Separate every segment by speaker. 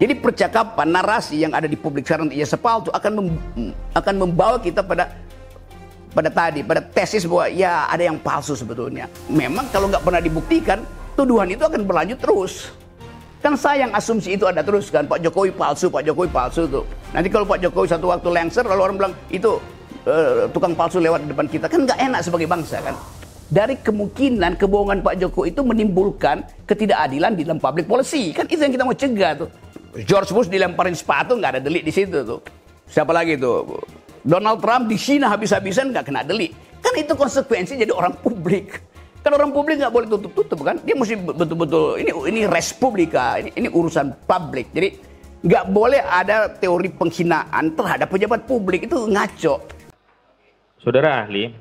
Speaker 1: Jadi percakapan, narasi yang ada di publik sekarang Ijazah palsu akan membawa kita pada tesis bahwa ya ada yang palsu sebetulnya. Memang kalau nggak pernah dibuktikan, tuduhan itu akan berlanjut terus. Kan sayang asumsi itu ada terus kan, Pak Jokowi palsu tuh. Nanti kalau Pak Jokowi satu waktu lengser, lalu orang bilang itu tukang palsu lewat di depan kita, kan nggak enak sebagai bangsa kan. Dari kemungkinan kebohongan Pak Jokowi itu menimbulkan ketidakadilan di dalam public policy, kan itu yang kita mau cegah tuh. George Bush dilemparin sepatu nggak ada delik di situ tuh. Siapa lagi tuh? Donald Trump di China habis-habisan nggak kena delik. Kan itu konsekuensi jadi orang publik. Kan orang publik nggak boleh tutup-tutup kan. Dia mesti betul-betul ini res publica, ini urusan publik. Jadi nggak boleh ada teori penghinaan terhadap pejabat publik, itu ngaco.
Speaker 2: Saudara ahli,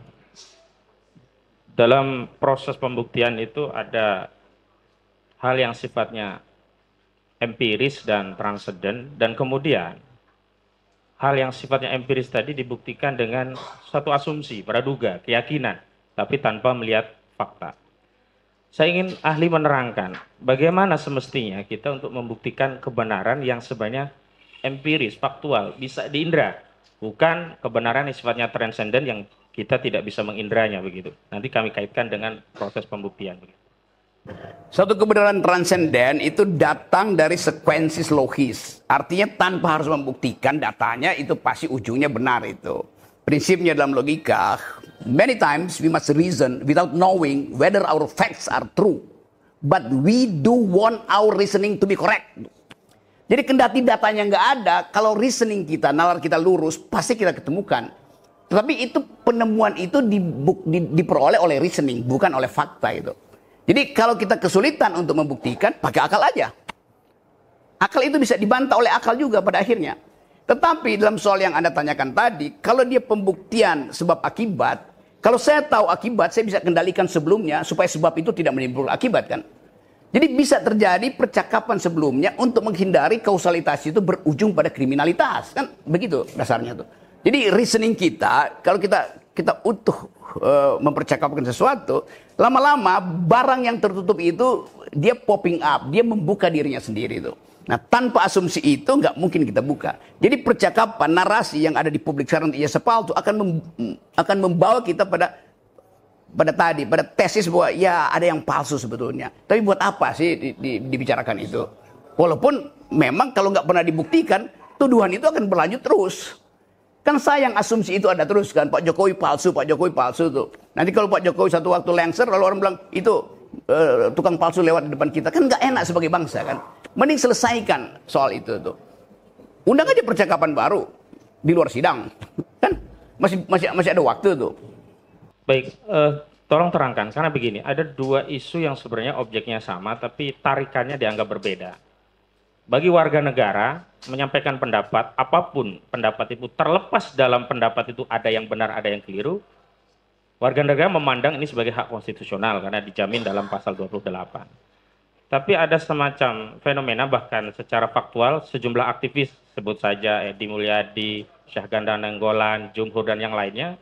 Speaker 2: dalam proses pembuktian itu ada hal yang sifatnya empiris dan transenden, dan kemudian hal yang sifatnya empiris tadi dibuktikan dengan satu asumsi, praduga, keyakinan, tapi tanpa melihat fakta. Saya ingin ahli menerangkan bagaimana semestinya kita untuk membuktikan kebenaran yang sebenarnya empiris, faktual, bisa diindra, bukan kebenaran yang sifatnya transenden yang kita tidak bisa mengindranya begitu. Nanti kami kaitkan dengan proses pembuktian begitu.
Speaker 1: Suatu kebenaran transenden itu datang dari sekuensi logis. Artinya tanpa harus membuktikan datanya itu pasti ujungnya benar itu. Prinsipnya dalam logika, many times we must reason without knowing whether our facts are true. But we do want our reasoning to be correct. Jadi kendati datanya nggak ada, kalau reasoning kita, nalar kita lurus, pasti kita ketemukan. Tetapi itu penemuan itu diperoleh oleh reasoning, bukan oleh fakta itu. Jadi kalau kita kesulitan untuk membuktikan, pakai akal aja. Akal itu bisa dibantah oleh akal juga pada akhirnya. Tetapi dalam soal yang Anda tanyakan tadi, kalau dia pembuktian sebab akibat, kalau saya tahu akibat, saya bisa kendalikan sebelumnya supaya sebab itu tidak menimbulkan akibat kan. Jadi bisa terjadi percakapan sebelumnya untuk menghindari kausalitas itu berujung pada kriminalitas. Kan begitu dasarnya tuh. Jadi reasoning kita, kalau kita utuh mempercakapkan sesuatu, lama-lama barang yang tertutup itu dia popping up, dia membuka dirinya sendiri itu. Nah, tanpa asumsi itu nggak mungkin kita buka. Jadi percakapan, narasi yang ada di publik sekarang Ijazah palsu akan membawa kita pada tesis bahwa ya ada yang palsu sebetulnya. Tapi buat apa sih dibicarakan itu? Walaupun memang kalau nggak pernah dibuktikan, tuduhan itu akan berlanjut terus. Kan sayang asumsi itu ada terus kan, Pak Jokowi palsu tuh. Nanti kalau Pak Jokowi satu waktu lengser, lalu orang bilang itu tukang palsu lewat di depan kita, kan nggak enak sebagai bangsa kan. Mending selesaikan soal itu tuh. Undang aja percakapan baru di luar sidang, kan masih ada waktu tuh.
Speaker 2: Baik, tolong terangkan karena begini, ada dua isu yang sebenarnya objeknya sama, tapi tarikannya dianggap berbeda. Bagi warga negara menyampaikan pendapat, apapun pendapat itu, terlepas dalam pendapat itu ada yang benar, ada yang keliru, warga negara memandang ini sebagai hak konstitusional karena dijamin dalam pasal 28. Tapi ada semacam fenomena bahkan secara faktual, sejumlah aktivis, sebut saja Edi Mulyadi, Syahganda Nainggolan, Jumhur dan yang lainnya,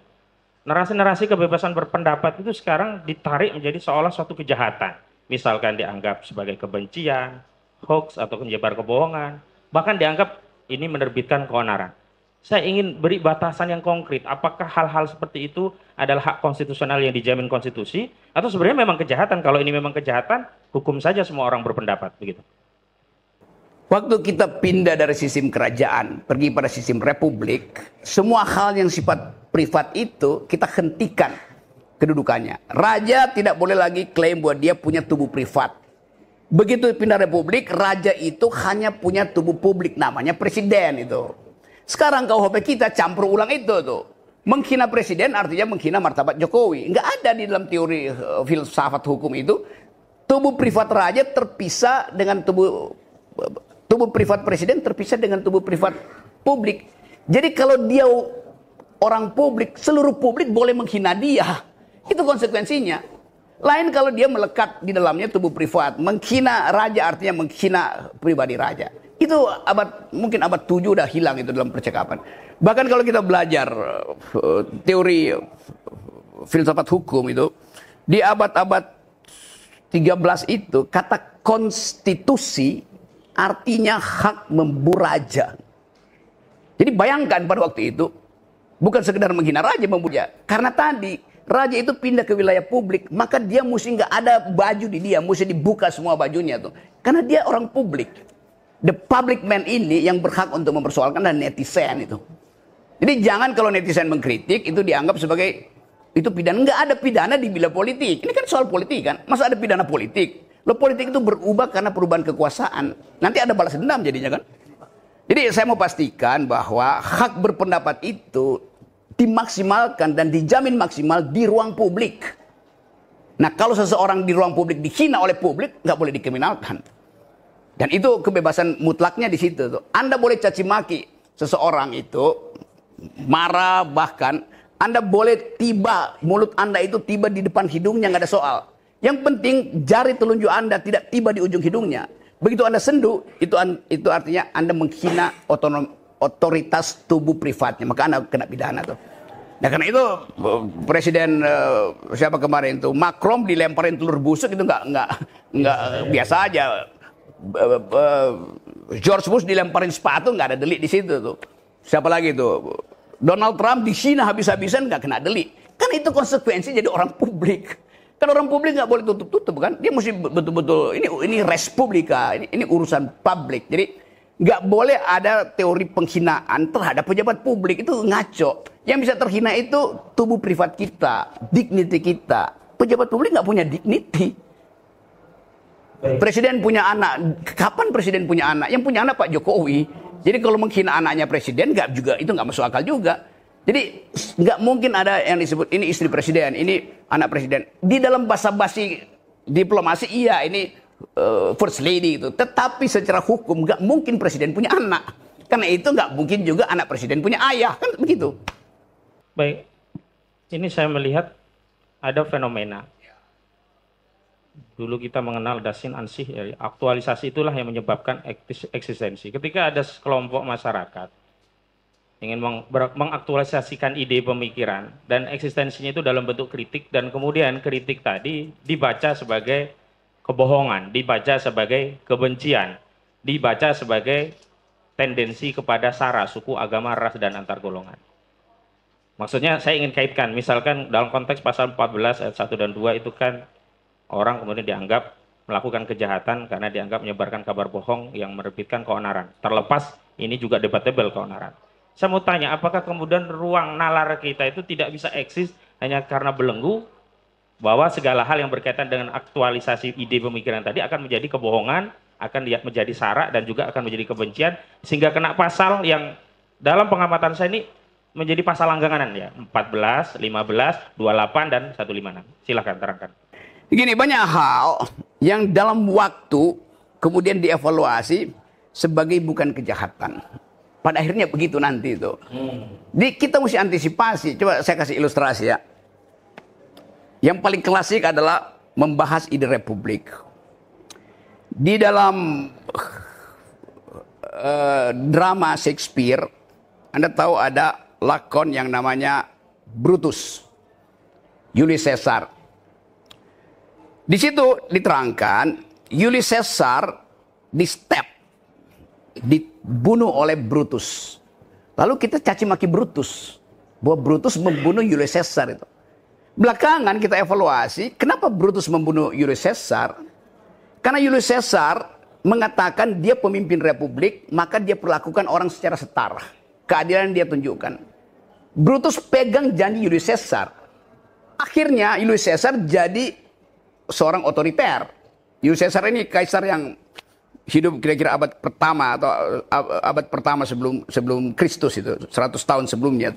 Speaker 2: narasi-narasi kebebasan berpendapat itu sekarang ditarik menjadi seolah suatu kejahatan. Misalkan dianggap sebagai kebencian, hoax atau menyebar kebohongan, bahkan dianggap ini menerbitkan keonaran. Saya ingin beri batasan yang konkret, apakah hal-hal seperti itu adalah hak konstitusional yang dijamin konstitusi, atau sebenarnya memang kejahatan? Kalau ini memang kejahatan, hukum saja semua orang berpendapat, begitu.
Speaker 1: Waktu kita pindah dari sistem kerajaan, pergi pada sistem republik, semua hal yang sifat privat itu kita hentikan kedudukannya. Raja tidak boleh lagi klaim bahwa dia punya tubuh privat. Begitu pindah republik, raja itu hanya punya tubuh publik, namanya presiden itu. Sekarang KUHP kita campur ulang itu tuh. Menghina presiden artinya menghina martabat Jokowi. Nggak ada di dalam teori filsafat hukum itu. Tubuh privat raja terpisah dengan tubuh privat presiden terpisah dengan tubuh privat publik. Jadi kalau dia orang publik, seluruh publik boleh menghina dia. Itu konsekuensinya. Lain kalau dia melekat di dalamnya tubuh privat. Menghina raja artinya menghina pribadi raja. Itu mungkin abad 7 udah hilang itu dalam percakapan. Bahkan kalau kita belajar teori filsafat hukum itu, di abad-abad 13 itu kata konstitusi artinya hak memburaja. Jadi bayangkan pada waktu itu, bukan sekedar menghina raja, memburaja. Karena tadi, raja itu pindah ke wilayah publik, maka dia mesti nggak ada baju di dia, mesti dibuka semua bajunya tuh. Karena dia orang publik. The public man ini yang berhak untuk mempersoalkan dan netizen itu. Jadi jangan kalau netizen mengkritik, itu dianggap sebagai, itu pidana. Nggak ada pidana di bila politik. Ini kan soal politik kan, masa ada pidana politik? Lo politik itu berubah karena perubahan kekuasaan. Nanti ada balas dendam jadinya kan. Jadi saya mau pastikan bahwa hak berpendapat itu dimaksimalkan dan dijamin maksimal di ruang publik. Nah kalau seseorang di ruang publik dihina oleh publik, nggak boleh dikriminalkan. Dan itu kebebasan mutlaknya di situ tuh. Anda boleh caci maki seseorang itu, marah bahkan, Anda boleh mulut Anda itu tiba di depan hidungnya, nggak ada soal. Yang penting jari telunjuk Anda tidak tiba di ujung hidungnya. Begitu Anda sendu, itu artinya Anda menghina otoritas tubuh privatnya, maka Anda kena pidana tuh. Nah karena itu Presiden siapa kemarin tuh Macron dilemparin telur busuk itu nggak biasa aja. George Bush dilemparin sepatu nggak ada delik di situ tuh. Siapa lagi tuh? Donald Trump dihina habis-habisan nggak kena delik. Kan itu konsekuensi jadi orang publik. Kan orang publik nggak boleh tutup-tutup kan. Dia mesti betul-betul ini res publica, ini urusan publik. Jadi nggak boleh ada teori penghinaan terhadap pejabat publik, itu ngaco. Yang bisa terhina itu tubuh privat kita, dignity kita. Pejabat publik nggak punya dignity. Presiden punya anak. Kapan presiden punya anak? Yang punya anak Pak Jokowi. Jadi kalau menghina anaknya presiden itu nggak masuk akal juga. Jadi nggak mungkin ada yang disebut ini istri presiden, ini anak presiden. Di dalam basa-basi diplomasi iya ini first lady itu. Tetapi secara hukum nggak mungkin presiden punya anak. Karena itu nggak mungkin juga anak presiden punya ayah, kan begitu.
Speaker 2: Baik, ini saya melihat ada fenomena. Dulu kita mengenal Dasin Ansih, ya, aktualisasi itulah yang menyebabkan eksistensi. Ketika ada kelompok masyarakat ingin mengaktualisasikan ide pemikiran dan eksistensinya itu dalam bentuk kritik, dan kemudian kritik tadi dibaca sebagai kebohongan, dibaca sebagai kebencian, dibaca sebagai tendensi kepada sara, suku, agama, ras, dan antar golongan. Maksudnya saya ingin kaitkan, misalkan dalam konteks pasal 14 ayat 1 dan 2 itu kan orang kemudian dianggap melakukan kejahatan karena dianggap menyebarkan kabar bohong yang menerbitkan keonaran. Terlepas ini juga debatable keonaran. Saya mau tanya, apakah kemudian ruang nalar kita itu tidak bisa eksis hanya karena belenggu bahwa segala hal yang berkaitan dengan aktualisasi ide pemikiran tadi akan menjadi kebohongan, akan menjadi sara, dan juga akan menjadi kebencian, sehingga kena pasal yang dalam pengamatan saya ini menjadi pasal langganan ya, 14, 15, 28, dan 156. Silahkan terangkan.
Speaker 1: Begini, banyak hal yang dalam waktu kemudian dievaluasi sebagai bukan kejahatan. Pada akhirnya begitu nanti itu. Jadi kita mesti antisipasi. Coba saya kasih ilustrasi ya. Yang paling klasik adalah membahas ide republik. Di dalam drama Shakespeare, Anda tahu ada lakon yang namanya Brutus, Julius Caesar. Di situ diterangkan Julius Caesar dibunuh oleh Brutus. Lalu kita caci maki Brutus bahwa Brutus membunuh Julius Caesar itu. Belakangan kita evaluasi kenapa Brutus membunuh Julius Caesar. Karena Julius Caesar mengatakan dia pemimpin republik, maka dia perlakukan orang secara setara. Keadilan dia tunjukkan. Brutus pegang janji Julius Caesar. Akhirnya Julius Caesar jadi seorang otoriter. Julius Caesar ini kaisar yang hidup kira-kira abad pertama atau abad pertama sebelum Kristus itu, 100 tahun sebelumnya.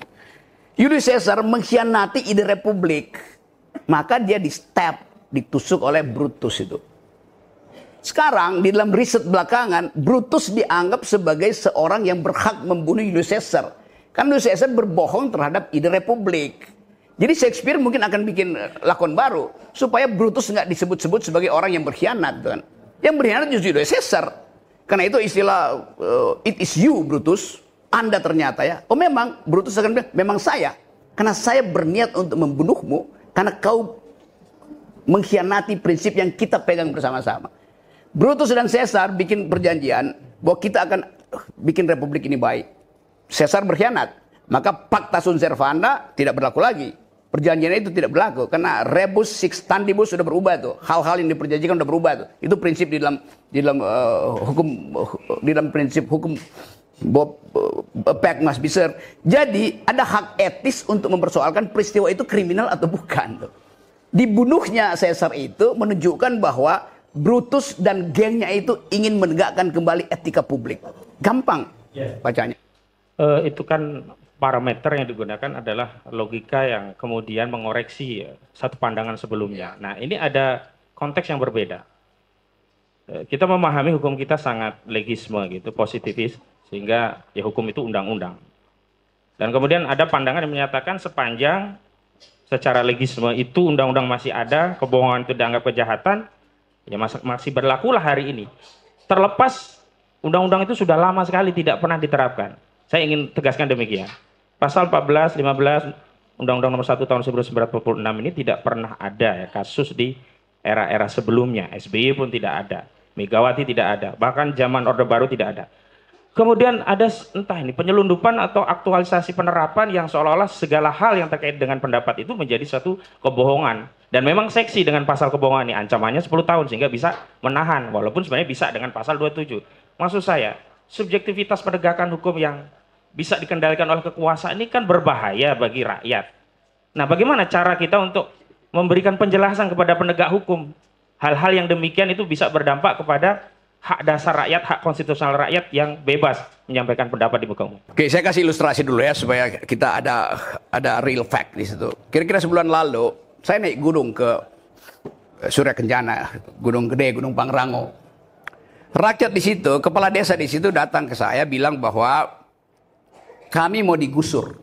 Speaker 1: Julius Caesar mengkhianati ide republik. Maka dia ditusuk oleh Brutus itu. Sekarang di dalam riset belakangan, Brutus dianggap sebagai seorang yang berhak membunuh Julius Caesar. Karena Julius Caesar berbohong terhadap ide republik. Jadi Shakespeare mungkin akan bikin lakon baru supaya Brutus nggak disebut-sebut sebagai orang yang berkhianat, kan? Yang berkhianat justru Julius Caesar. Karena itu istilah it is you Brutus, Anda ternyata ya. Oh memang, Brutus akan bilang, memang saya. Karena saya berniat untuk membunuhmu karena kau mengkhianati prinsip yang kita pegang bersama-sama. Brutus dan Caesar bikin perjanjian bahwa kita akan bikin republik ini baik. Caesar berkhianat, maka Pacta Sunt Servanda tidak berlaku lagi. Perjanjian itu tidak berlaku karena rebus sextantibus sudah berubah tuh. Hal-hal yang diperjanjikan sudah berubah tuh. Itu prinsip di dalam hukum, di dalam prinsip hukum pact must be served. Jadi ada hak etis untuk mempersoalkan peristiwa itu kriminal atau bukan tuh. Dibunuhnya Caesar itu menunjukkan bahwa Brutus dan gengnya itu ingin menegakkan kembali etika publik. Gampang bacanya.
Speaker 2: Itu kan parameter yang digunakan adalah logika yang kemudian mengoreksi satu pandangan sebelumnya. Nah, ini ada konteks yang berbeda. Kita memahami hukum kita sangat legisme gitu, positivis, sehingga ya hukum itu undang-undang. Dan kemudian ada pandangan yang menyatakan sepanjang secara legisme itu undang-undang masih ada, kebohongan itu dianggap kejahatan, ya masih berlakulah hari ini. Terlepas undang-undang itu sudah lama sekali tidak pernah diterapkan. Saya ingin tegaskan demikian. Pasal 14, 15, Undang-Undang Nomor 1 Tahun 1946 ini tidak pernah ada ya, kasus di era-era sebelumnya. SBY pun tidak ada, Megawati tidak ada, bahkan zaman Orde Baru tidak ada. Kemudian ada entah ini penyelundupan atau aktualisasi penerapan yang seolah-olah segala hal yang terkait dengan pendapat itu menjadi satu kebohongan. Dan memang seksi dengan pasal kebohongan ini, ancamannya 10 tahun sehingga bisa menahan, walaupun sebenarnya bisa dengan pasal 27. Maksud saya, subjektivitas penegakan hukum yang bisa dikendalikan oleh kekuasaan ini kan berbahaya bagi rakyat. Nah, bagaimana cara kita untuk memberikan penjelasan kepada penegak hukum? Hal-hal yang demikian itu bisa berdampak kepada hak dasar rakyat, hak konstitusional rakyat yang bebas menyampaikan pendapat di muka umum.
Speaker 1: Oke, saya kasih ilustrasi dulu ya supaya kita ada real fact di situ. Kira-kira sebulan lalu saya naik gunung ke Surya Kencana, Gunung Gede, Gunung Pangrango. Rakyat di situ, kepala desa di situ datang ke saya bilang bahwa kami mau digusur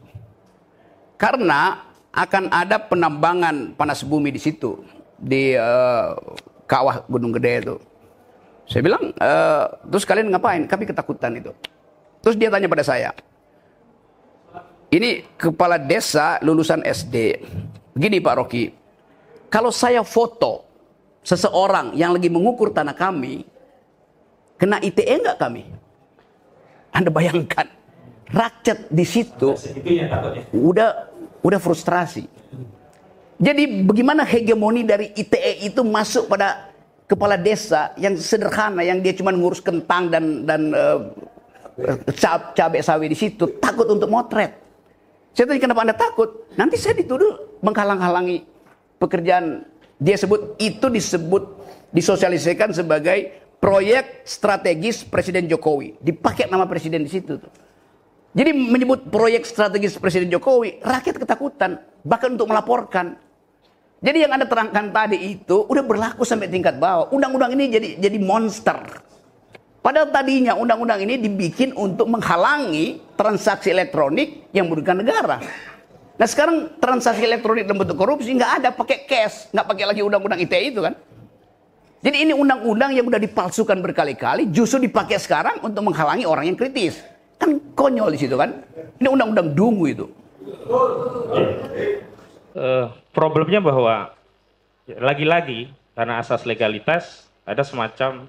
Speaker 1: karena akan ada penambangan panas bumi di situ di kawah Gunung Gede itu. Saya bilang, terus kalian ngapain? Kami ketakutan itu. Terus dia tanya pada saya, ini kepala desa lulusan SD. Gini Pak Rocky, kalau saya foto seseorang yang lagi mengukur tanah kami, kena ITE nggak kami? Anda bayangkan, rakyat di situ udah frustrasi. Jadi bagaimana hegemoni dari ITE itu masuk pada kepala desa yang sederhana, yang dia cuma ngurus kentang dan cabai sawit di situ, takut untuk motret. Saya tanya, kenapa Anda takut? Nanti saya dituduh menghalang-halangi pekerjaan. Dia sebut itu disosialisasikan sebagai proyek strategis Presiden Jokowi. Dipakai nama presiden di situ tuh. Jadi menyebut proyek strategis Presiden Jokowi, rakyat ketakutan, bahkan untuk melaporkan. Jadi yang Anda terangkan tadi itu udah berlaku sampai tingkat bawah. Undang-undang ini jadi monster. Padahal tadinya undang-undang ini dibikin untuk menghalangi transaksi elektronik yang merugikan negara. Nah sekarang transaksi elektronik dalam bentuk korupsi nggak ada, pakai cash, nggak pakai lagi undang-undang ITE itu kan. Jadi ini undang-undang yang udah dipalsukan berkali-kali, justru dipakai sekarang untuk menghalangi orang yang kritis. Kan konyol di situ kan. Ini undang-undang dungu itu.
Speaker 2: Problemnya bahwa lagi-lagi karena asas legalitas ada semacam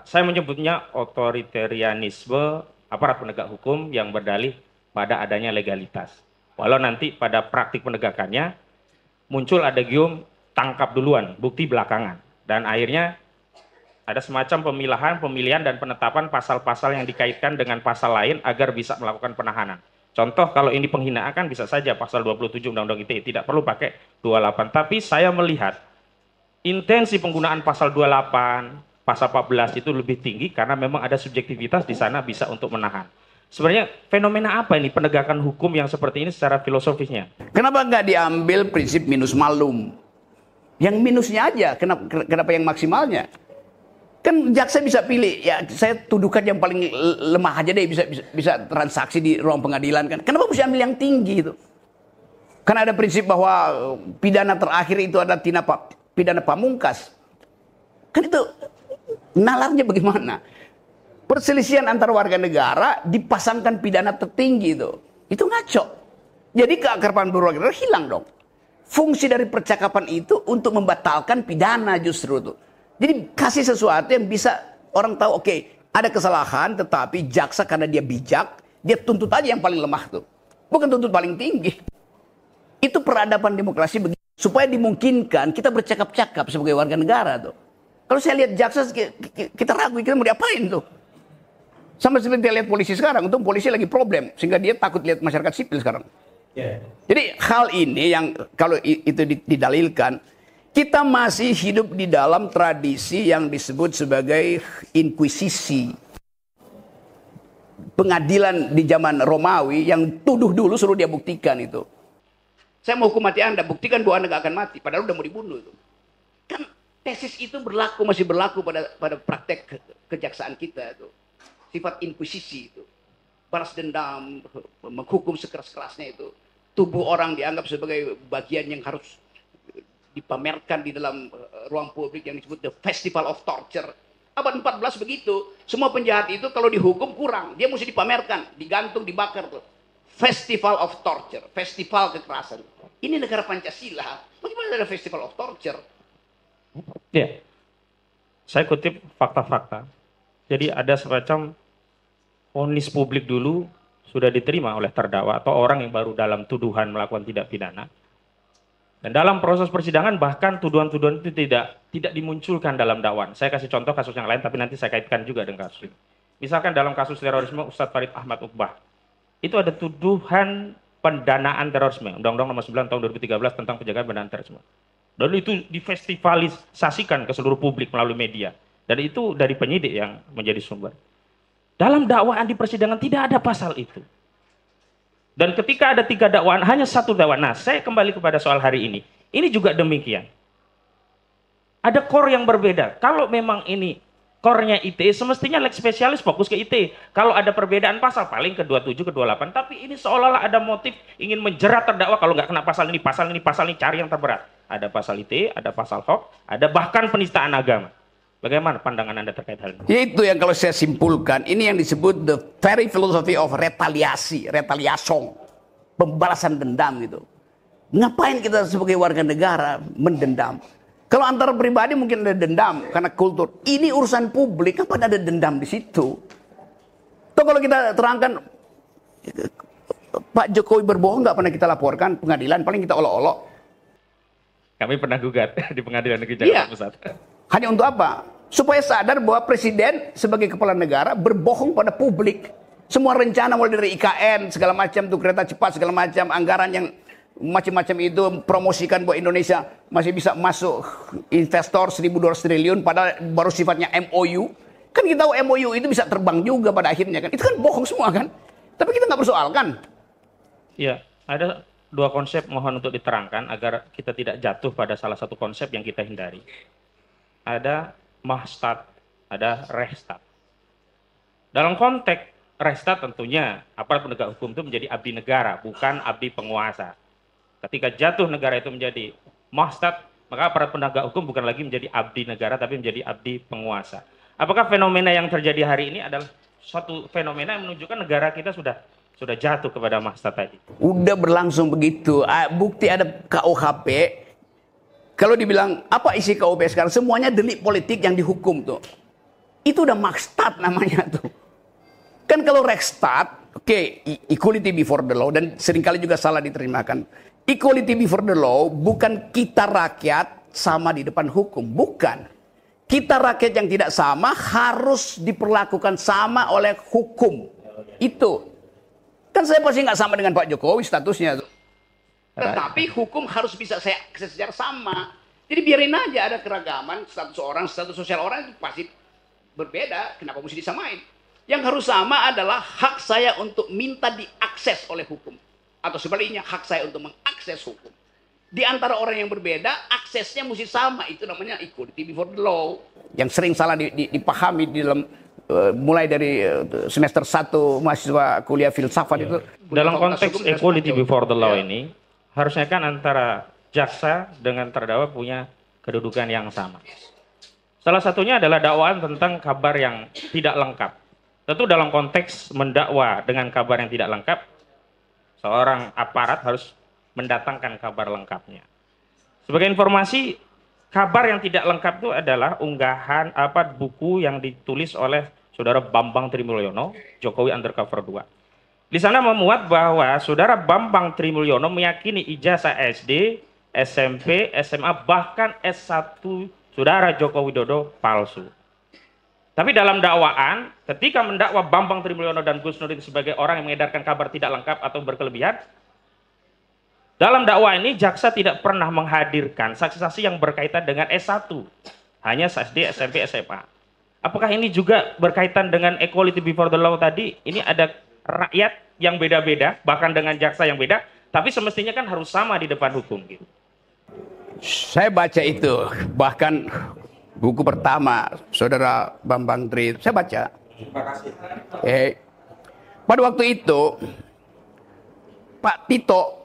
Speaker 2: saya menyebutnya otoritarianisme aparat penegak hukum yang berdalih pada adanya legalitas. Walau nanti pada praktik penegakannya muncul ada gium tangkap duluan, bukti belakangan. Dan akhirnya ada semacam pemilihan dan penetapan pasal-pasal yang dikaitkan dengan pasal lain agar bisa melakukan penahanan. Contoh kalau ini penghinaan kan bisa saja pasal 27 Undang-Undang ITE, tidak perlu pakai 28. Tapi saya melihat intensi penggunaan pasal 28, pasal 14 itu lebih tinggi karena memang ada subjektivitas di sana bisa untuk menahan. Sebenarnya fenomena apa ini penegakan hukum yang seperti ini secara filosofisnya?
Speaker 1: Kenapa nggak diambil prinsip minus malum? Yang minusnya aja, kenapa yang maksimalnya? Kan jaksa bisa pilih, ya saya tuduhkan yang paling lemah aja deh, bisa transaksi di ruang pengadilan kan. Kenapa mesti ambil yang tinggi itu? Karena ada prinsip bahwa pidana terakhir itu ada pidana pamungkas. Kan itu nalarnya bagaimana? Perselisihan antar warga negara dipasangkan pidana tertinggi itu. Itu ngaco. Jadi keakraban berwarga negara hilang dong. Fungsi dari percakapan itu untuk membatalkan pidana justru itu. Jadi kasih sesuatu yang bisa orang tahu, oke, ada kesalahan, tetapi jaksa karena dia bijak, dia tuntut aja yang paling lemah tuh. Bukan tuntut paling tinggi. Itu peradaban demokrasi begitu. Supaya dimungkinkan kita bercakap-cakap sebagai warga negara tuh. Kalau saya lihat jaksa, kita ragu, kita mau diapain tuh. Sama seperti kita lihat polisi sekarang, untung polisi lagi problem. Sehingga dia takut lihat masyarakat sipil sekarang. Jadi hal ini yang kalau itu didalilkan, kita masih hidup di dalam tradisi yang disebut sebagai inkuisisi. Pengadilan di zaman Romawi yang tuduh dulu suruh dia buktikan itu. Saya mau hukum mati Anda, buktikan bahwa Anda gak akan mati. Padahal udah mau dibunuh itu. Kan tesis itu masih berlaku pada praktek kejaksaan kita itu. Sifat inkuisisi itu. Balas dendam, menghukum sekeras-kerasnya itu. Tubuh orang dianggap sebagai bagian yang harus dipamerkan di dalam ruang publik yang disebut the festival of torture. Abad 14 begitu. Semua penjahat itu kalau dihukum kurang. Dia mesti dipamerkan, digantung, dibakar tuh. Festival of torture, festival kekerasan. Ini negara Pancasila. Bagaimana ada festival of torture?
Speaker 2: Ya, saya kutip fakta-fakta. Jadi ada semacam vonis publik dulu sudah diterima oleh terdakwa atau orang yang baru dalam tuduhan melakukan tindak pidana. Dan dalam proses persidangan bahkan tuduhan-tuduhan itu tidak dimunculkan dalam dakwaan. Saya kasih contoh kasus yang lain tapi nanti saya kaitkan juga dengan kasus ini. Misalkan dalam kasus terorisme Ustadz Farid Ahmad Uqbah. Itu ada tuduhan pendanaan terorisme. Undang-Undang Nomor 9 Tahun 2013 tentang penjagaan pendanaan terorisme. Dan itu difestivalisasikan ke seluruh publik melalui media. Dan itu dari penyidik yang menjadi sumber. Dalam dakwaan di persidangan tidak ada pasal itu. Dan ketika ada 3 dakwaan, hanya 1 dakwaan. Nah, saya kembali kepada soal hari ini. Ini juga demikian. Ada core yang berbeda. Kalau memang ini core-nya ITE, semestinya lex spesialis fokus ke ITE. Kalau ada perbedaan pasal, paling ke 27, ke 28. Tapi ini seolah-olah ada motif ingin menjerat terdakwa. Kalau nggak kena pasal ini, cari yang terberat. Ada pasal ITE, ada pasal HOK, ada bahkan penistaan agama. Bagaimana pandangan Anda terkait hal ini?
Speaker 1: Itu yang kalau saya simpulkan, ini yang disebut the very philosophy of retaliation, pembalasan dendam gitu. Ngapain kita sebagai warga negara mendendam? Kalau antara pribadi mungkin ada dendam karena kultur. Ini urusan publik, kapan ada dendam di situ? Tuh kalau kita terangkan Pak Jokowi berbohong nggak pernah kita laporkan pengadilan, paling kita olok-olok.
Speaker 2: Kami pernah gugat di Pengadilan Negeri Jakarta Pusat.
Speaker 1: Hanya untuk apa? Supaya sadar bahwa presiden sebagai kepala negara berbohong pada publik. Semua rencana mulai dari IKN, segala macam tuh kereta cepat, segala macam anggaran yang macam-macam itu promosikan bahwa Indonesia masih bisa masuk investor 1.200 triliun padahal baru sifatnya MOU. Kan kita tahu MOU itu bisa terbang juga pada akhirnya kan. Itu kan bohong semua kan. Tapi kita nggak persoalkan.
Speaker 2: Iya, ada 2 konsep mohon untuk diterangkan agar kita tidak jatuh pada salah satu konsep yang kita hindari. Ada mahstat, ada rehstat. Dalam konteks rehstat tentunya aparat penegak hukum itu menjadi abdi negara, bukan abdi penguasa. Ketika jatuh negara itu menjadi mahstat, maka aparat penegak hukum bukan lagi menjadi abdi negara, tapi menjadi abdi penguasa. Apakah fenomena yang terjadi hari ini adalah suatu fenomena yang menunjukkan negara kita sudah jatuh kepada mahstat tadi? Udah
Speaker 1: berlangsung begitu. Bukti ada KUHP. Kalau dibilang apa isi KUHP sekarang, semuanya delik politik yang dihukum tuh. Itu udah mahstat namanya tuh. Kan kalau Reksstat, oke, equality before the law, dan seringkali juga salah diterimakan. Equality before the law bukan kita rakyat sama di depan hukum, bukan. Kita rakyat yang tidak sama harus diperlakukan sama oleh hukum. Itu. Kan saya pasti nggak sama dengan Pak Jokowi statusnya tuh. Tetapi hukum harus bisa saya akses secara sama. Jadi biarin aja ada keragaman status sosial orang itu pasti berbeda. Kenapa mesti disamain? Yang harus sama adalah hak saya untuk minta diakses oleh hukum. Atau sebaliknya hak saya untuk mengakses hukum. Di antara orang yang berbeda, aksesnya mesti sama. Itu namanya equality before the law. Yang sering salah dipahami di dalam mulai dari semester 1 mahasiswa kuliah filsafat itu.
Speaker 2: Dalam konteks equality before the law ini, harusnya kan antara jaksa dengan terdakwa punya kedudukan yang sama. Salah satunya adalah dakwaan tentang kabar yang tidak lengkap. Tentu dalam konteks mendakwa dengan kabar yang tidak lengkap, seorang aparat harus mendatangkan kabar lengkapnya. Sebagai informasi, kabar yang tidak lengkap itu adalah unggahan buku yang ditulis oleh Saudara Bambang Trimulyono, Jokowi Undercover 2. Di sana memuat bahwa Saudara Bambang Trimulyono meyakini ijazah SD, SMP, SMA, bahkan S1 Saudara Joko Widodo palsu. Tapi dalam dakwaan, ketika mendakwa Bambang Trimulyono dan Gus Nurdin sebagai orang yang mengedarkan kabar tidak lengkap atau berkelebihan, dalam dakwaan ini jaksa tidak pernah menghadirkan saksi-saksi yang berkaitan dengan S1, hanya SD, SMP, SMA. Apakah ini juga berkaitan dengan equality before the law tadi? Ini ada rakyat yang beda-beda, bahkan dengan jaksa yang beda, tapi semestinya kan harus sama di depan hukum gitu.
Speaker 1: Saya baca itu, bahkan buku pertama Saudara Bambang Tri, saya baca.
Speaker 3: Terima kasih.
Speaker 1: Pada waktu itu Pak Tito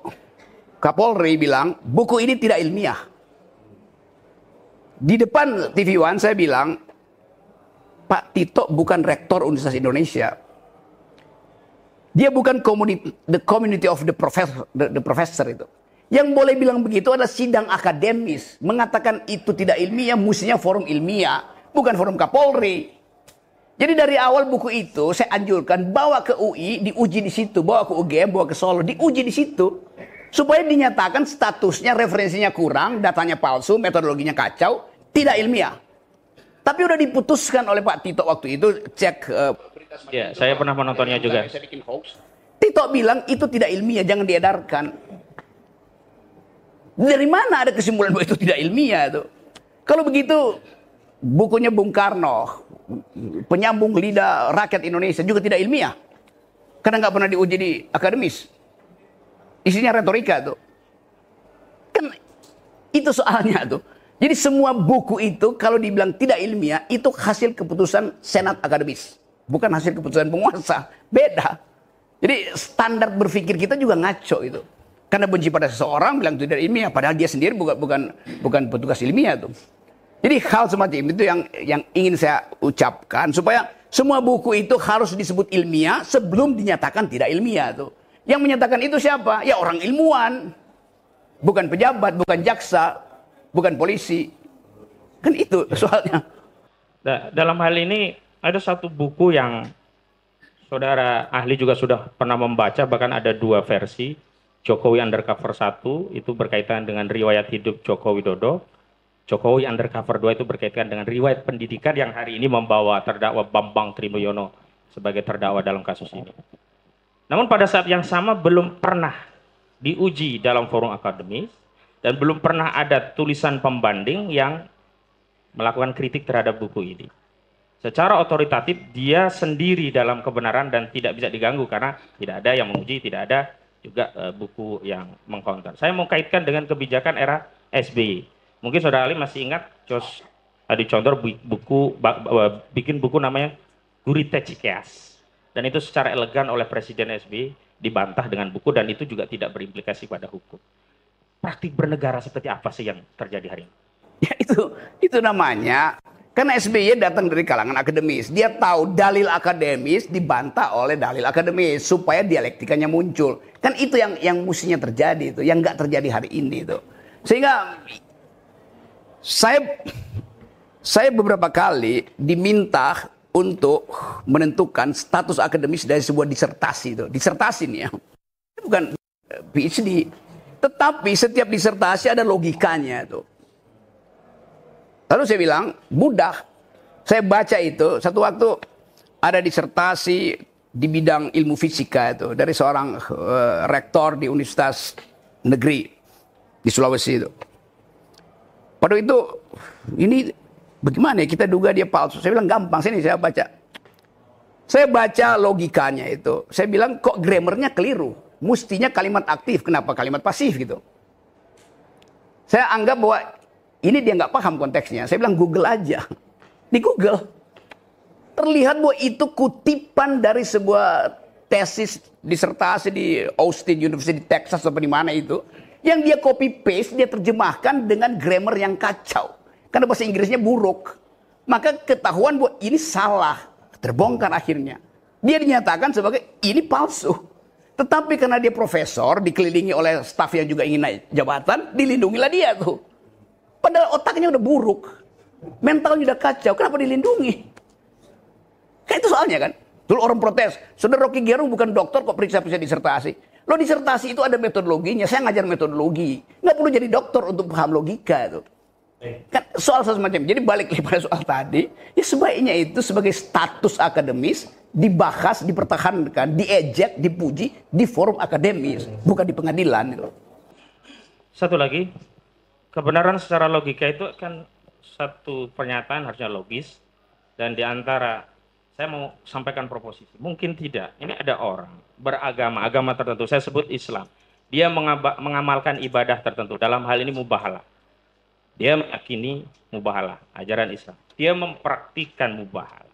Speaker 1: Kapolri bilang buku ini tidak ilmiah. Di depan TV One saya bilang, Pak Tito bukan rektor Universitas Indonesia. Dia bukan the community of the professor itu. Yang boleh bilang begitu adalah sidang akademis. Mengatakan itu tidak ilmiah, mestinya forum ilmiah, bukan forum Kapolri. Jadi dari awal buku itu saya anjurkan bawa ke UI, diuji di situ, bawa ke UGM, bawa ke Solo, diuji di situ. Supaya dinyatakan statusnya, referensinya kurang, datanya palsu, metodologinya kacau, tidak ilmiah. Tapi udah diputuskan oleh Pak Tito waktu itu, cek
Speaker 2: Ya, saya pernah menontonnya juga.
Speaker 1: Tito bilang itu tidak ilmiah, jangan diedarkan. Dari mana ada kesimpulan bahwa itu tidak ilmiah tuh? Kalau begitu, bukunya Bung Karno, Penyambung Lidah Rakyat Indonesia juga tidak ilmiah. Karena nggak pernah diuji di akademis. Isinya retorika tuh. Kan itu soalnya tuh. Jadi semua buku itu kalau dibilang tidak ilmiah, itu hasil keputusan Senat Akademis. Bukan hasil keputusan penguasa. Beda. Jadi standar berpikir kita juga ngaco itu. Karena benci pada seseorang bilang tidak ilmiah, padahal dia sendiri bukan petugas ilmiah tuh. Jadi hal semacam itu yang ingin saya ucapkan supaya semua buku itu harus disebut ilmiah sebelum dinyatakan tidak ilmiah tuh. Yang menyatakan itu siapa? Ya orang ilmuwan, bukan pejabat, bukan jaksa, bukan polisi. Kan itu soalnya.
Speaker 2: Nah, dalam hal ini ada satu buku yang saudara ahli juga sudah pernah membaca, bahkan ada dua versi. Jokowi Undercover 1 itu berkaitan dengan riwayat hidup Joko Widodo. Jokowi Undercover 2 itu berkaitan dengan riwayat pendidikan yang hari ini membawa terdakwa Bambang Trimulyono sebagai terdakwa dalam kasus ini. Namun pada saat yang sama belum pernah diuji dalam forum akademis dan belum pernah ada tulisan pembanding yang melakukan kritik terhadap buku ini. Secara otoritatif dia sendiri dalam kebenaran dan tidak bisa diganggu karena tidak ada yang menguji, tidak ada juga buku yang mengcounter. Saya mau kaitkan dengan kebijakan era SBY. Mungkin saudara Ali masih ingat Jos Adi Condor bikin buku namanya Gurita Cikeas. Dan itu secara elegan oleh Presiden SBY dibantah dengan buku dan itu juga tidak berimplikasi pada hukum. Praktik bernegara seperti apa sih yang terjadi hari ini?
Speaker 1: Ya itu namanya. Karena SBY datang dari kalangan akademis. Dia tahu dalil akademis dibantah oleh dalil akademis supaya dialektikanya muncul. Kan itu yang mestinya terjadi itu, yang nggak terjadi hari ini itu. Sehingga saya beberapa kali diminta untuk menentukan status akademis dari sebuah disertasi itu. Disertasi nih ya. Bukan PhD. Tetapi setiap disertasi ada logikanya itu. Lalu saya bilang, mudah. Saya baca itu, satu waktu ada disertasi di bidang ilmu fisika itu. Dari seorang rektor di Universitas Negeri di Sulawesi itu. Pada itu, ini bagaimana ya, kita duga dia palsu. Saya bilang, gampang, sini saya baca. Saya baca logikanya itu. Saya bilang, kok grammarnya keliru. Mestinya kalimat aktif, kenapa kalimat pasif gitu. Saya anggap bahwa ini dia nggak paham konteksnya. Saya bilang Google aja. Di Google. Terlihat bahwa itu kutipan dari sebuah tesis disertasi di Austin University, Texas, atau di mana itu. Yang dia copy paste, dia terjemahkan dengan grammar yang kacau. Karena bahasa Inggrisnya buruk. Maka ketahuan bahwa ini salah. Terbongkar akhirnya. Dia dinyatakan sebagai ini palsu. Tetapi karena dia profesor, dikelilingi oleh staf yang juga ingin naik jabatan, dilindungilah dia tuh. Padahal otaknya udah buruk. Mentalnya udah kacau. Kenapa dilindungi? Kayak itu soalnya kan. Dulu orang protes. Saudara Rocky Gerung bukan dokter kok periksa-periksa disertasi. Lo disertasi itu ada metodologinya. Saya ngajar metodologi. Nggak perlu jadi dokter untuk paham logika itu. Kan soal semacam. Jadi balik lagi pada soal tadi. Ya sebaiknya itu sebagai status akademis. Dibahas, dipertahankan, diejek, dipuji. Di forum akademis. Bukan di pengadilan itu.
Speaker 2: Satu lagi. Kebenaran secara logika itu kan satu pernyataan harusnya logis. Dan diantara, saya mau sampaikan proposisi. Mungkin tidak. Ini ada orang beragama, agama tertentu. Saya sebut Islam. Dia mengamalkan ibadah tertentu. Dalam hal ini mubahalah. Dia meyakini mubahalah, ajaran Islam. Dia mempraktikkan mubahalah.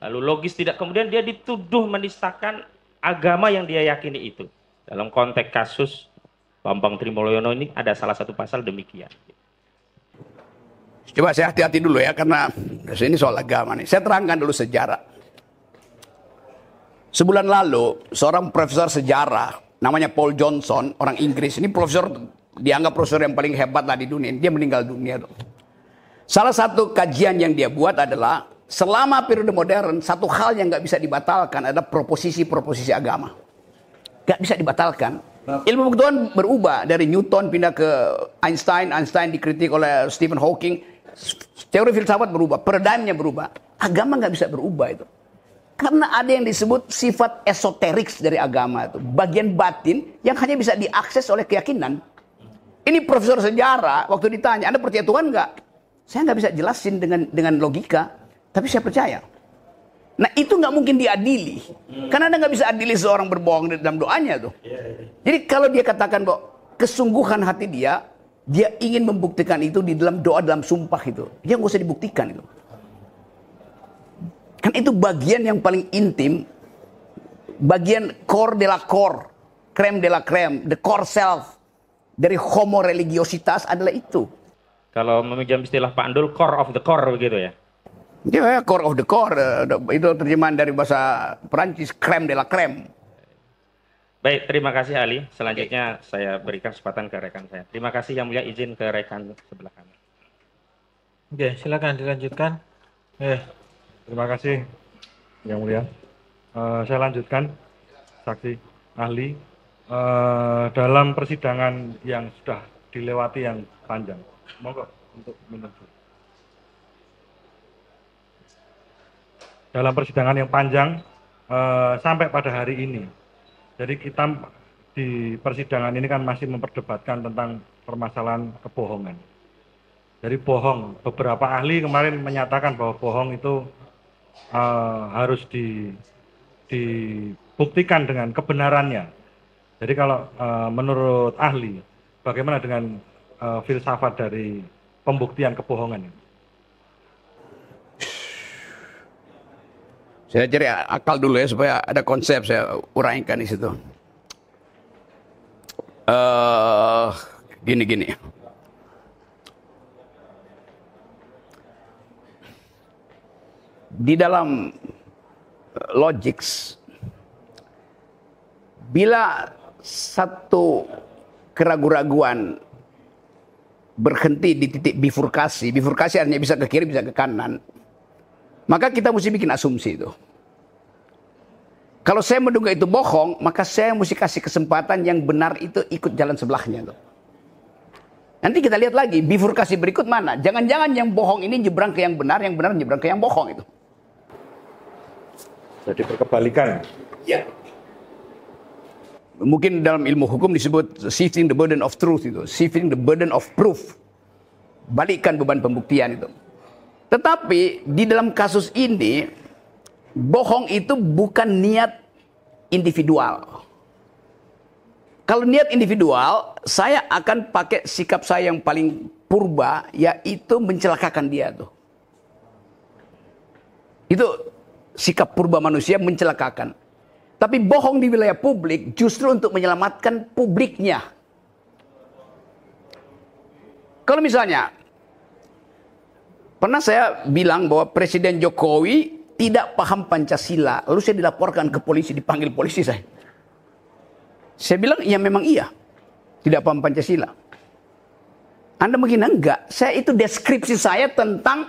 Speaker 2: Lalu logis tidak. Kemudian dia dituduh menistakan agama yang dia yakini itu. Dalam konteks kasus Bambang Trimulyono ini ada salah satu pasal demikian.
Speaker 1: Coba saya hati-hati dulu ya, karena ini soal agama nih. Saya terangkan dulu sejarah. Sebulan lalu, seorang profesor sejarah, namanya Paul Johnson, orang Inggris. Ini profesor, dianggap profesor yang paling hebat lah di dunia. Dia meninggal dunia tuh. Salah satu kajian yang dia buat adalah, selama periode modern, satu hal yang nggak bisa dibatalkan adalah proposisi-proposisi agama. Nggak bisa dibatalkan. Ilmu pengetahuan berubah. Dari Newton pindah ke Einstein. Einstein dikritik oleh Stephen Hawking. Teori filsafat berubah. Paradigmnya berubah. Agama nggak bisa berubah itu. Karena ada yang disebut sifat esoterik dari agama itu. Bagian batin yang hanya bisa diakses oleh keyakinan. Ini profesor sejarah. Waktu ditanya, Anda percaya Tuhan nggak? Saya nggak bisa jelasin dengan logika. Tapi saya percaya. Nah itu nggak mungkin diadili. Karena Anda nggak bisa adili seorang berbohong dalam doanya tuh. Jadi kalau dia katakan bahwa kesungguhan hati dia ingin membuktikan itu di dalam doa, dalam sumpah itu. Dia nggak usah dibuktikan itu. Kan itu bagian yang paling intim. Bagian core de la core. Creme de la creme. The core self. Dari homo religiositas adalah itu.
Speaker 2: Kalau meminjam istilah Pak Andul, core of the core begitu ya?
Speaker 1: Ya, core of the core. Itu terjemahan dari bahasa Perancis. Creme de la creme.
Speaker 2: Baik, terima kasih Ali. Selanjutnya saya berikan kesempatan ke rekan saya. Terima kasih, Yang Mulia, izin ke rekan sebelah kanan.
Speaker 3: Oke, silakan dilanjutkan.
Speaker 4: Terima kasih, Yang Mulia. Saya lanjutkan, saksi ahli. Dalam persidangan yang sudah dilewati yang panjang. Monggo untuk menuju. Dalam persidangan yang panjang sampai pada hari ini. Jadi kita di persidangan ini kan masih memperdebatkan tentang permasalahan kebohongan. Jadi bohong, beberapa ahli kemarin menyatakan bahwa bohong itu harus dibuktikan dengan kebenarannya. Jadi kalau menurut ahli, bagaimana dengan filsafat dari pembuktian kebohongan ini?
Speaker 1: Saya cari akal dulu ya supaya ada konsep saya uraikan di situ. Gini. Di dalam logics, bila satu keraguan-raguan berhenti di titik bifurkasi artinya bisa ke kiri, bisa ke kanan. Maka kita mesti bikin asumsi itu. Kalau saya menduga itu bohong, maka saya mesti kasih kesempatan yang benar itu ikut jalan sebelahnya. Tuh. Nanti kita lihat lagi, bifurkasi berikut mana. Jangan-jangan yang bohong ini nyebrang ke yang benar nyebrang ke yang bohong itu.
Speaker 4: Jadi berkebalikan.
Speaker 1: Ya. Mungkin dalam ilmu hukum disebut shifting the burden of truth itu. Shifting the burden of proof. Balikkan beban pembuktian itu. Tetapi di dalam kasus ini, bohong itu bukan niat individual. Kalau niat individual, saya akan pakai sikap saya yang paling purba, yaitu mencelakakan dia tuh. Itu sikap purba manusia mencelakakan. Tapi bohong di wilayah publik justru untuk menyelamatkan publiknya. Kalau misalnya, pernah saya bilang bahwa Presiden Jokowi tidak paham Pancasila. Lalu saya dilaporkan ke polisi, dipanggil polisi saya. Saya bilang, ya memang iya. Tidak paham Pancasila. Anda menghina? Enggak. Saya itu deskripsi saya tentang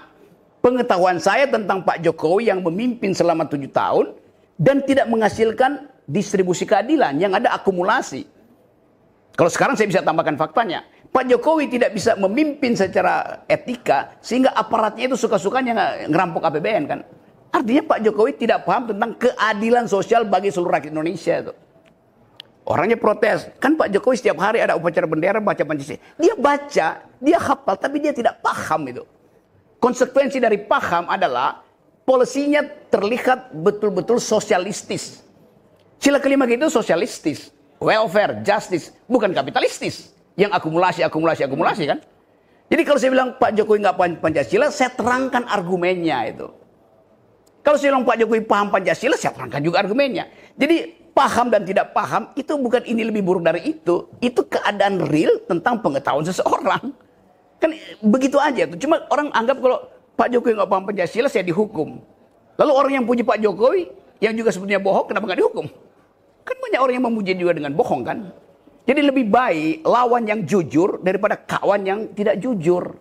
Speaker 1: pengetahuan saya tentang Pak Jokowi yang memimpin selama 7 tahun dan tidak menghasilkan distribusi keadilan, yang ada akumulasi. Kalau sekarang saya bisa tambahkan faktanya. Pak Jokowi tidak bisa memimpin secara etika sehingga aparatnya itu suka-sukanya ngerampok APBN kan. Artinya Pak Jokowi tidak paham tentang keadilan sosial bagi seluruh rakyat Indonesia itu. Orangnya protes. Kan Pak Jokowi setiap hari ada upacara bendera baca Pancasila. Dia baca, dia hafal, tapi dia tidak paham itu. Konsekuensi dari paham adalah polisinya terlihat betul-betul sosialistis. Sila kelima itu sosialistis. Welfare, justice, bukan kapitalistis. Yang akumulasi kan. Jadi kalau saya bilang Pak Jokowi nggak paham Pancasila, saya terangkan argumennya itu. Kalau saya bilang Pak Jokowi paham Pancasila, saya terangkan juga argumennya. Jadi paham dan tidak paham itu bukan ini lebih buruk dari itu. Itu keadaan real tentang pengetahuan seseorang. Kan begitu aja tuh. Cuma orang anggap kalau Pak Jokowi nggak paham Pancasila, saya dihukum. Lalu orang yang puji Pak Jokowi, yang juga sebetulnya bohong, kenapa nggak dihukum? Kan banyak orang yang memuji juga dengan bohong kan. Jadi lebih baik lawan yang jujur daripada kawan yang tidak jujur.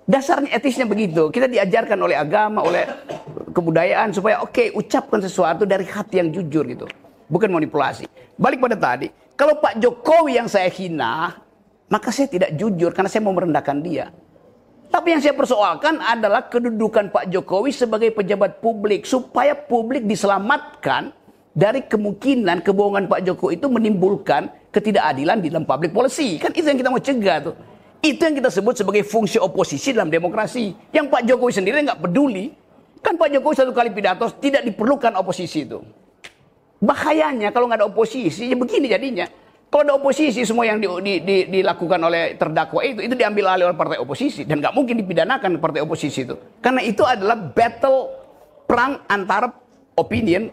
Speaker 1: Dasarnya etisnya begitu. Kita diajarkan oleh agama, oleh kebudayaan supaya ucapkan sesuatu dari hati yang jujur gitu. Bukan manipulasi. Balik pada tadi, kalau Pak Jokowi yang saya hina, maka saya tidak jujur karena saya mau merendahkan dia. Tapi yang saya persoalkan adalah kedudukan Pak Jokowi sebagai pejabat publik supaya publik diselamatkan dari kemungkinan kebohongan Pak Jokowi itu menimbulkan ketidakadilan di dalam public policy. Kan itu yang kita mau cegah tuh. Itu yang kita sebut sebagai fungsi oposisi dalam demokrasi. Yang Pak Jokowi sendiri nggak peduli. Kan Pak Jokowi satu kali pidato tidak diperlukan oposisi itu. Bahayanya kalau nggak ada oposisi, ya begini jadinya. Kalau ada oposisi, semua yang dilakukan oleh terdakwa itu diambil alih oleh partai oposisi. Dan nggak mungkin dipidanakan partai oposisi itu. Karena itu adalah battle, perang antara opinion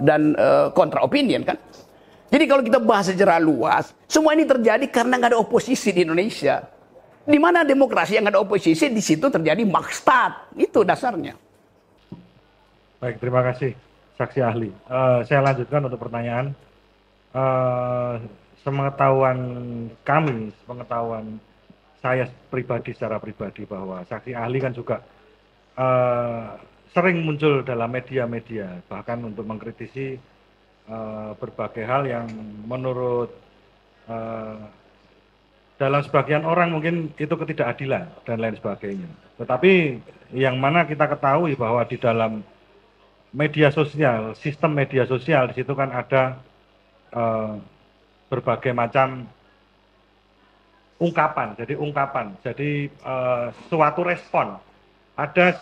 Speaker 1: dan kontra opinion kan. Jadi kalau kita bahas secara luas, semua ini terjadi karena nggak ada oposisi di Indonesia. Di mana demokrasi yang nggak ada oposisi, di situ terjadi makstat. Itu dasarnya.
Speaker 4: Baik, terima kasih saksi ahli. Saya lanjutkan untuk pertanyaan. Sepengetahuan kami, sepengetahuan saya pribadi secara pribadi bahwa saksi ahli kan juga sering muncul dalam media-media, bahkan untuk mengkritisi berbagai hal yang menurut dalam sebagian orang mungkin itu ketidakadilan dan lain sebagainya. Tetapi yang mana kita ketahui bahwa di dalam media sosial, sistem media sosial di situ kan ada berbagai macam ungkapan. Jadi suatu respon. Ada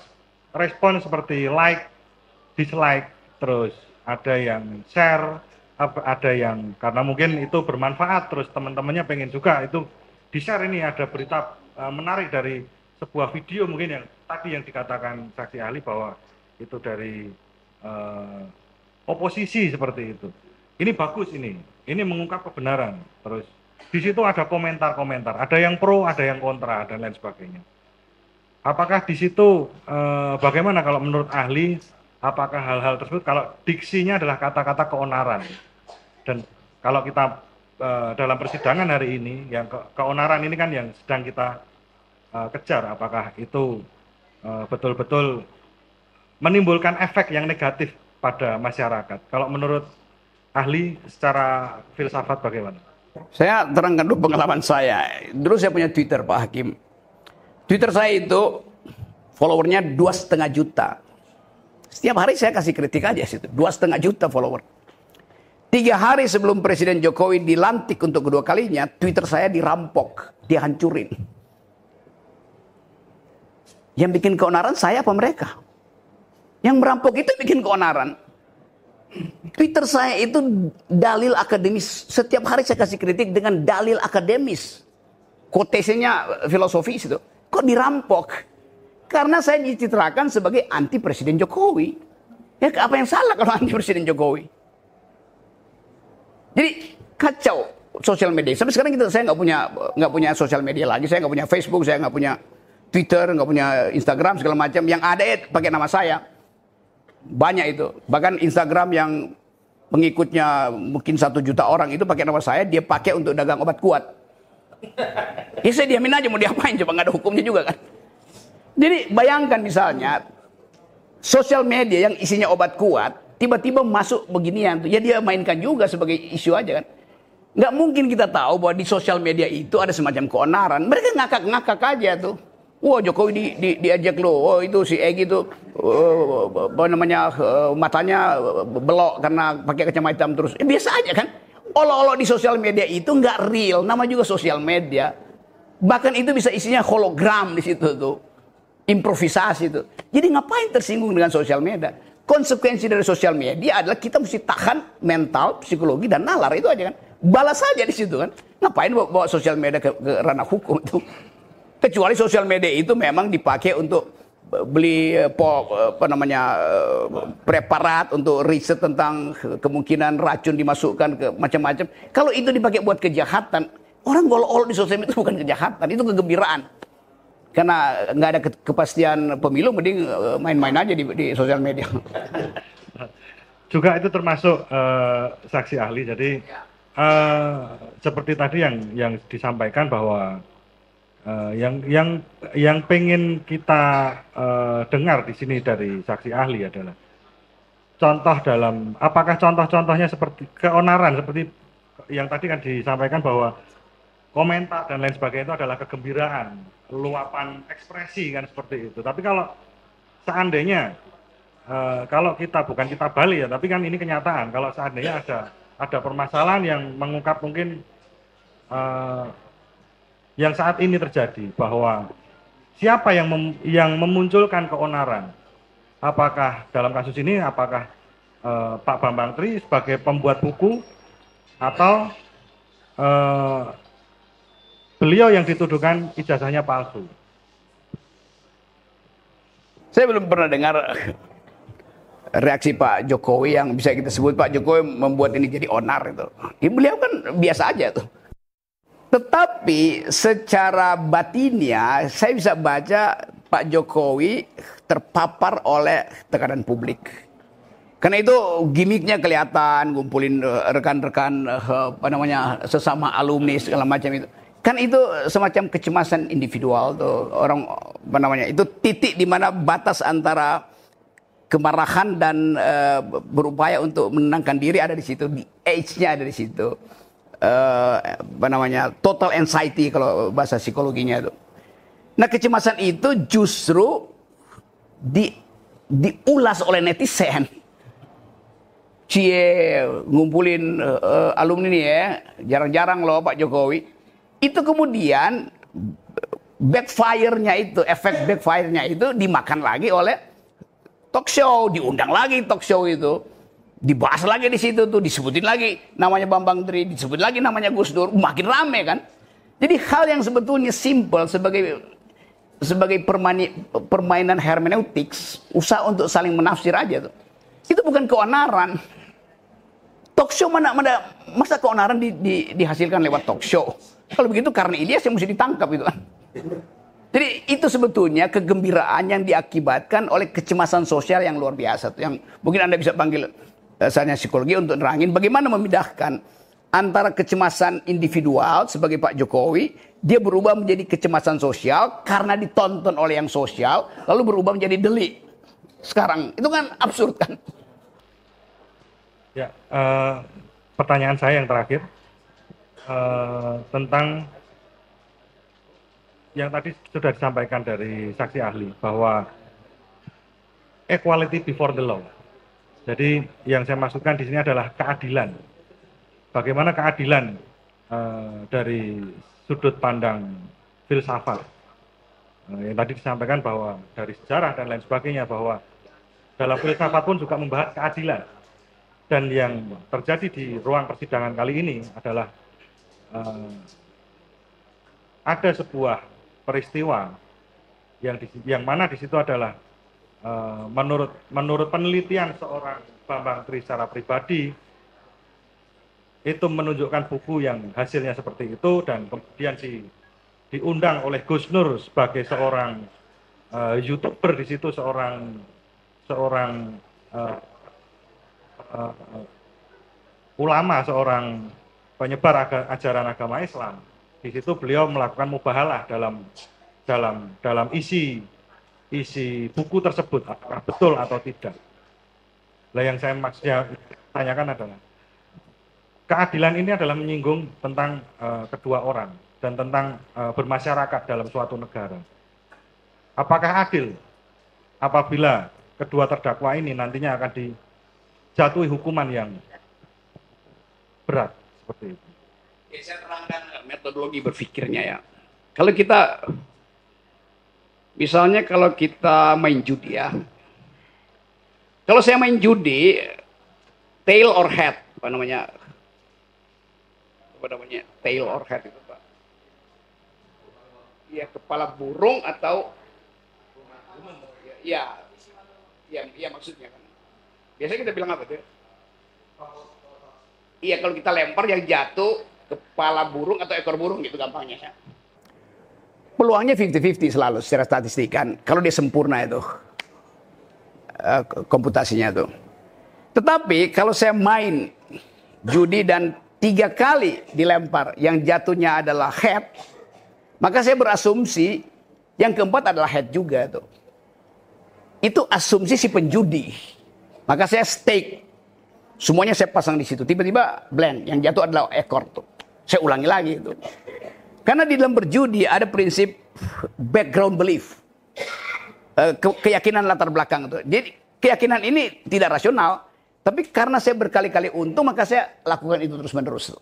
Speaker 4: respon seperti like, dislike, terus ada yang share, ada yang karena mungkin itu bermanfaat, terus teman-temannya pengen juga itu di-share. Ini ada berita menarik dari sebuah video mungkin yang tadi yang dikatakan saksi ahli bahwa itu dari oposisi seperti itu. Ini bagus ini mengungkap kebenaran. Terus di situ ada komentar-komentar, ada yang pro, ada yang kontra dan lain sebagainya. Apakah di situ bagaimana kalau menurut ahli? Apakah hal-hal tersebut kalau diksinya adalah kata-kata keonaran, dan kalau kita dalam persidangan hari ini yang keonaran ini kan yang sedang kita kejar, apakah itu betul-betul menimbulkan efek yang negatif pada masyarakat? Kalau menurut ahli secara filsafat bagaimana?
Speaker 1: Saya terangkan dulu pengalaman saya. Dulu saya punya Twitter, Pak Hakim. Twitter saya itu followernya 2,5 juta. Setiap hari saya kasih kritik aja situ. 2,5 juta follower. 3 hari sebelum Presiden Jokowi dilantik untuk kedua kalinya, Twitter saya dirampok, dihancurin. Yang bikin keonaran saya apa mereka? Yang merampok itu bikin keonaran. Twitter saya itu dalil akademis. Setiap hari saya kasih kritik dengan dalil akademis. Quotation-nya filosofis itu. Kok dirampok? Karena saya dicitrakan sebagai anti Presiden Jokowi. Ya apa yang salah kalau anti Presiden Jokowi? Jadi kacau sosial media. Sampai sekarang saya nggak punya sosial media lagi. Saya nggak punya Facebook, saya nggak punya Twitter, nggak punya Instagram segala macam. Yang ada pakai nama saya. Banyak itu. Bahkan Instagram yang pengikutnya mungkin 1 juta orang itu pakai nama saya. Dia pakai untuk dagang obat kuat. Ya saya diamin aja, mau diapain coba, nggak ada hukumnya juga kan. Jadi bayangkan misalnya sosial media yang isinya obat kuat tiba-tiba masuk beginian tuh, ya dia mainkan juga sebagai isu aja kan. Nggak mungkin kita tahu bahwa di sosial media itu ada semacam keonaran. Mereka ngakak-ngakak aja tuh. Wah, Jokowi diajak lo, oh itu si Egy itu apa namanya, matanya belok karena pakai kacamata hitam terus. Biasa aja kan. Olo-olo di sosial media itu nggak real, nama juga sosial media. Bahkan itu bisa isinya hologram di situ tuh, improvisasi tuh. Jadi ngapain tersinggung dengan sosial media? Konsekuensi dari sosial media adalah kita mesti tahan mental, psikologi dan nalar, itu aja kan. Balas saja di situ kan. Ngapain bawa sosial media ke ranah hukum itu? Kecuali sosial media itu memang dipakai untuk beli preparat untuk riset tentang kemungkinan racun dimasukkan ke macam-macam. Kalau itu dipakai buat kejahatan, orang golok-golok di sosial media itu bukan kejahatan, itu kegembiraan. Karena nggak ada kepastian pemilu, mending main-main aja di sosial media.
Speaker 4: Juga itu termasuk saksi ahli. Jadi seperti tadi yang disampaikan bahwa yang pengen kita dengar di sini dari saksi ahli adalah contoh dalam, apakah contoh-contohnya seperti keonaran seperti yang tadi kan disampaikan bahwa komentar dan lain sebagainya itu adalah kegembiraan, luapan ekspresi kan seperti itu. Tapi kalau seandainya kalau kita bukan kita balik ya, tapi kan ini kenyataan. Kalau seandainya ada permasalahan yang mengungkap mungkin yang saat ini terjadi, bahwa siapa yang memunculkan keonaran, apakah dalam kasus ini apakah Pak Bambang Tri sebagai pembuat buku atau beliau yang dituduhkan ijazahnya palsu.
Speaker 1: Saya belum pernah dengar reaksi Pak Jokowi yang bisa kita sebut Pak Jokowi membuat ini jadi onar itu. Ya, beliau kan biasa aja tuh. Tetapi secara batinnya saya bisa baca Pak Jokowi terpapar oleh tekanan publik. Karena itu gimmicknya kelihatan, ngumpulin rekan-rekan sesama alumni segala macam itu. Kan itu semacam kecemasan individual tuh, orang itu titik di mana batas antara kemarahan dan berupaya untuk menenangkan diri ada di situ, di edge-nya ada di situ. Total anxiety kalau bahasa psikologinya itu. Nah, kecemasan itu justru diulas oleh netizen. Cie, ngumpulin alumni nih ya, jarang-jarang loh Pak Jokowi. Itu kemudian efek backfire-nya itu dimakan lagi oleh talk show, diundang lagi talk show itu. Dibahas lagi di situ tuh, disebutin lagi namanya Bambang Tri, disebut lagi namanya Gus Dur, makin rame kan. Jadi hal yang sebetulnya simple sebagai permainan hermeneutics, usaha untuk saling menafsir aja tuh. Itu bukan keonaran. Talk show masa keonaran dihasilkan lewat talk show. Kalau begitu karena Ilyas yang mesti ditangkap itu kan. Jadi itu sebetulnya kegembiraan yang diakibatkan oleh kecemasan sosial yang luar biasa tuh, yang mungkin Anda bisa panggil dasarnya psikologi untuk nerangin bagaimana memindahkan antara kecemasan individual sebagai Pak Jokowi, dia berubah menjadi kecemasan sosial karena ditonton oleh yang sosial, lalu berubah menjadi delik. Sekarang itu kan absurd kan?
Speaker 4: Ya, pertanyaan saya yang terakhir tentang yang tadi sudah disampaikan dari saksi ahli bahwa equality before the law. Jadi yang saya maksudkan di sini adalah keadilan. Bagaimana keadilan dari sudut pandang filsafat. Yang tadi disampaikan bahwa dari sejarah dan lain sebagainya, bahwa dalam filsafat pun juga membahas keadilan. Dan yang terjadi di ruang persidangan kali ini adalah ada sebuah peristiwa yang mana di situ adalah menurut penelitian seorang Bambang Tri secara pribadi itu menunjukkan buku yang hasilnya seperti itu, dan kemudian diundang oleh Gus Nur sebagai seorang YouTuber di situ, seorang ulama, seorang penyebar ajaran agama Islam. Di situ beliau melakukan mubahalah dalam isi buku tersebut, apakah betul atau tidak. Nah, yang saya maksudnya tanyakan adalah keadilan ini adalah menyinggung tentang kedua orang dan tentang bermasyarakat dalam suatu negara. Apakah adil apabila kedua terdakwa ini nantinya akan dijatuhi hukuman yang berat seperti itu?
Speaker 1: Oke, saya terangkan metodologi berpikirnya ya. Kalau kita, misalnya kalau kita main judi ya. Kalau saya main judi, tail or head, apa namanya? Tail or head itu Pak. Iya, kepala burung atau ya maksudnya kan. Biasanya kita bilang apa tuh? Iya, kalau kita lempar yang jatuh kepala burung atau ekor burung gitu gampangnya ya. Peluangnya 50-50 selalu secara statistik kan. Kalau dia sempurna itu komputasinya tuh. Tetapi kalau saya main judi dan 3 kali dilempar yang jatuhnya adalah head, maka saya berasumsi yang keempat adalah head juga tuh. Itu asumsi si penjudi. Maka saya stake. Semuanya saya pasang di situ. Tiba-tiba blend. Yang jatuh adalah ekor tuh. Saya ulangi lagi itu. Karena di dalam berjudi ada prinsip background belief. Keyakinan latar belakang itu. Jadi keyakinan ini tidak rasional. Tapi karena saya berkali-kali untung, maka saya lakukan itu terus-menerus.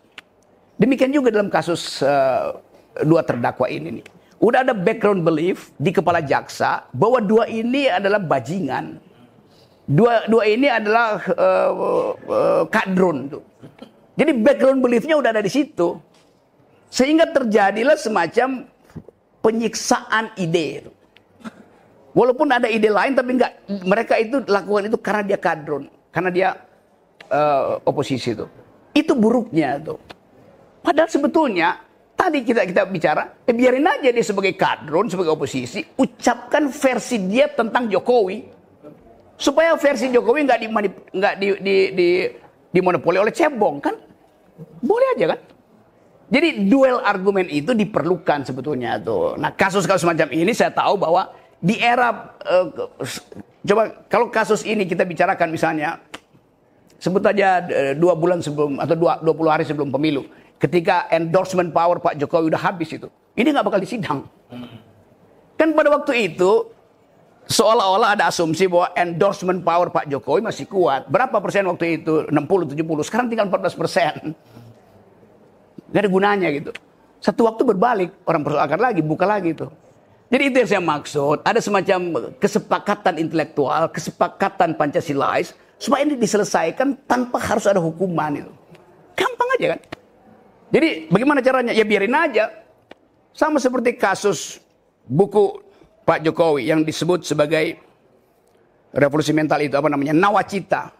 Speaker 1: Demikian juga dalam kasus 2 terdakwa ini nih. Udah ada background belief di kepala jaksa bahwa 2 ini adalah bajingan. Dua ini adalah kadrun tuh. Jadi background beliefnya udah ada di situ. Sehingga terjadilah semacam penyiksaan ide. Walaupun ada ide lain tapi enggak, mereka itu lakukan itu karena dia kadrun, karena dia oposisi itu. Itu buruknya tuh. Padahal sebetulnya tadi kita bicara, biarin aja dia sebagai kadrun, sebagai oposisi, ucapkan versi dia tentang Jokowi. Supaya versi Jokowi nggak dimonopoli oleh cebong kan? Boleh aja kan? Jadi duel argumen itu diperlukan sebetulnya tuh. Nah, kasus-kasus macam ini saya tahu bahwa di era coba kalau kasus ini kita bicarakan misalnya sebut aja 2 bulan sebelum atau 20 hari sebelum pemilu, ketika endorsement power Pak Jokowi udah habis itu, ini nggak bakal disidang. Kan pada waktu itu seolah-olah ada asumsi bahwa endorsement power Pak Jokowi masih kuat. Berapa persen waktu itu? 60, 70. Sekarang tinggal 14%. Gak ada gunanya gitu. Satu waktu berbalik, orang persoalkan lagi, buka lagi itu. Jadi itu yang saya maksud. Ada semacam kesepakatan intelektual, kesepakatan Pancasilais, supaya ini diselesaikan tanpa harus ada hukuman itu. Gampang aja kan. Jadi bagaimana caranya? Ya biarin aja. Sama seperti kasus buku Pak Jokowi yang disebut sebagai revolusi mental itu apa namanya? Nawacita.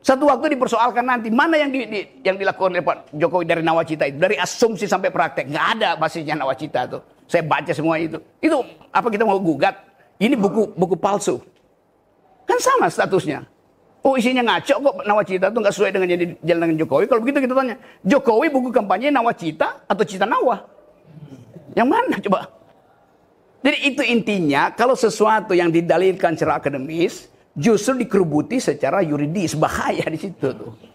Speaker 1: Satu waktu dipersoalkan nanti mana yang dilakukan oleh Pak Jokowi dari nawacita itu, dari asumsi sampai praktek, nggak ada basisnya nawacita itu. Saya baca semua itu. Itu apa kita mau gugat? Ini buku palsu. Kan sama statusnya. Oh isinya ngaco kok nawacita itu nggak sesuai dengan yang dijalan dengan Jokowi. Kalau begitu kita tanya, Jokowi buku kampanye nawacita atau cita nawa? Yang mana coba? Jadi itu intinya, kalau sesuatu yang didalilkan secara akademis justru dikerubuti secara yuridis, bahaya di situ tuh.